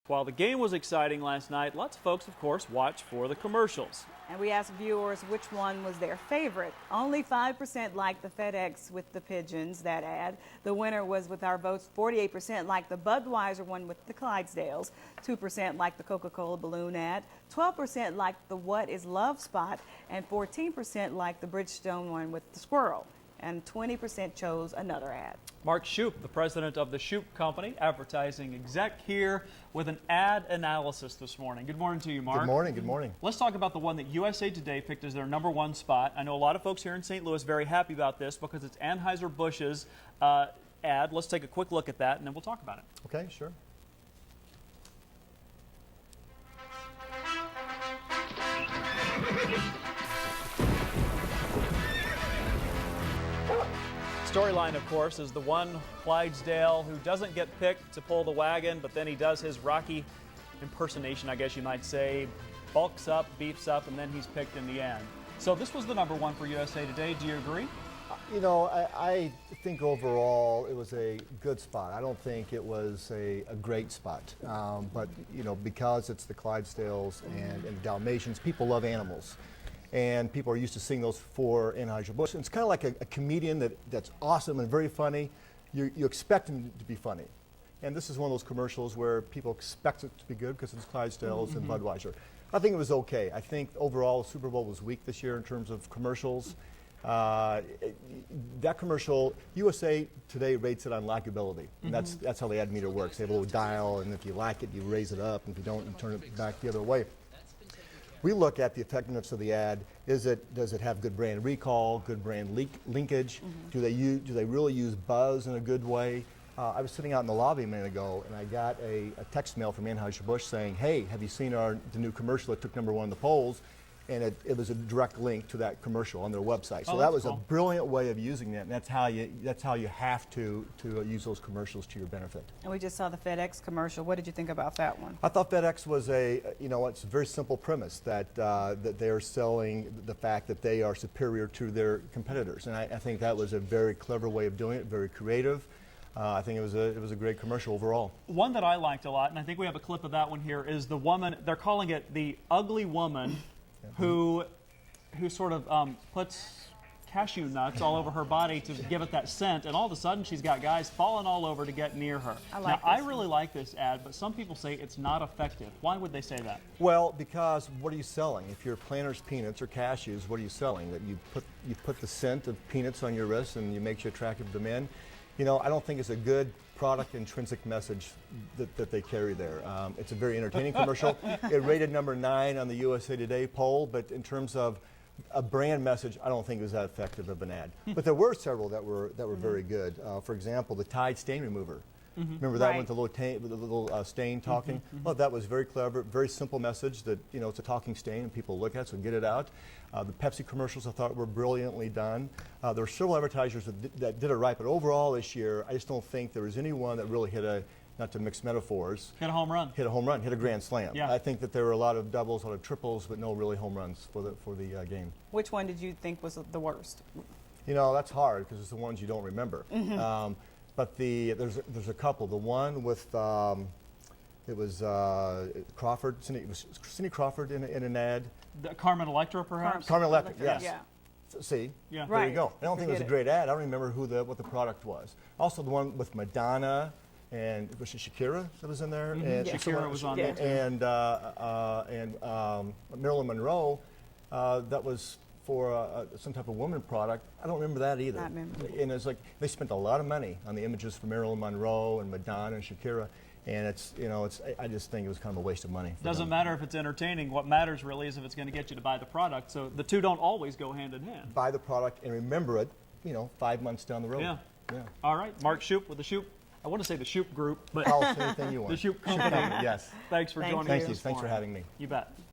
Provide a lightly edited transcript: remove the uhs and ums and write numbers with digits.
While the game was exciting last night, lots of folks, of course, watched for the commercials. And we asked viewers which one was their favorite. Only 5% liked the FedEx with the pigeons, that ad. The winner was, with our votes, 48% liked the Budweiser one with the Clydesdales, 2% liked the Coca-Cola balloon ad, 12% liked the What is Love spot, and 14% liked the Bridgestone one with the squirrel. And 20% chose another ad. Mark Schupp, the president of the Schupp Company, advertising exec, here with an ad analysis this morning. Good morning to you, Mark. Good morning. Good morning. Let's talk about the one that USA Today picked as their #1 spot. I know a lot of folks here in St. Louis very happy about this because it's Anheuser-Busch's ad. Let's take a quick look at that and then we'll talk about it. Okay, sure. Storyline, of course, is the one Clydesdale who doesn't get picked to pull the wagon, but then he does his Rocky impersonation, I guess you might say, bulks up, beefs up, and then he's picked in the end. So this was the #1 for USA Today. Do you agree? You know, I think overall it was a good spot. I don't think it was a great spot, but you know, because it's the Clydesdales and Dalmatians, people love animals. And people are used to seeing those for Anheuser-Busch. It's kind of like a comedian that's awesome and very funny. You expect him to be funny. And this is one of those commercials where people expect it to be good because it's Clydesdales and Budweiser. I think it was okay. I think overall the Super Bowl was weak this year in terms of commercials. That commercial, USA Today rates it on likability. And that's how the ad meter works. They have a little dial, and if you like it, you raise it up, and if you don't, you turn it back the other way. We look at the effectiveness of the ad. Does it have good brand recall, good brand linkage? Do they really use buzz in a good way? I was sitting out in the lobby a minute ago, and I got a text mail from Anheuser-Busch saying, "Hey, have you seen the new commercial that took #1 in the polls?" And it was a direct link to that commercial on their website. So that was cool. A brilliant way of using that, and that's how you have to use those commercials to your benefit. And we just saw the FedEx commercial. What did you think about that one? I thought FedEx was it's a very simple premise that they're selling the fact that they are superior to their competitors, and I think that was a very clever way of doing it, very creative. I think it was a great commercial overall. One that I liked a lot, and I think we have a clip of that one here, is the woman, they're calling it the ugly woman, who sort of puts cashew nuts all over her body to give it that scent, and all of a sudden she's got guys falling all over to get near her. I really like this ad, but some people say it's not effective. Why would they say that? Well, because what are you selling? If you're Planters peanuts or cashews, what are you selling? That you put the scent of peanuts on your wrist and you make you attractive to men? You know, I don't think it's a good product intrinsic message that they carry there. It's a very entertaining commercial. It rated #9 on the USA Today poll, but in terms of a brand message, I don't think it was that effective of an ad. But there were several that were very good. For example, the Tide stain remover. Remember that one with the little stain talking? Well, that was very clever, very simple message that, you know, it's a talking stain and people look at it, so get it out. The Pepsi commercials I thought were brilliantly done. There were several advertisers that did it right, but overall this year, I just don't think there was anyone that really hit not to mix metaphors. Hit a home run. Hit a home run, hit a grand slam. Yeah. I think that there were a lot of doubles, a lot of triples, but no really home runs for the game. Which one did you think was the worst? You know, that's hard because it's the ones you don't remember. But there's a couple. The one with it was Crawford, Cindy Crawford in an ad. The Carmen Electra, perhaps? Carmen Electra, yes. Yeah. See, Yeah. there you go. I don't think it was a great ad. I don't remember what the product was. Also, the one with Madonna and was it Shakira that was in there? And Shakira was on there too. And Marilyn Monroe. That was for some type of woman product. I don't remember that either. And it's like they spent a lot of money on the images for Marilyn Monroe and Madonna and Shakira, and I just think it was kind of a waste of money. Doesn't matter if it's entertaining. What matters really is if it's going to get you to buy the product. So the two don't always go hand in hand. Buy the product and remember it, 5 months down the road. Yeah. All right, Mark Schupp with the Schupp. I want to say the Schupp Group, but call us anything you want. The Schupp Company. Yes. Thanks for joining us. Thanks for having me. You bet.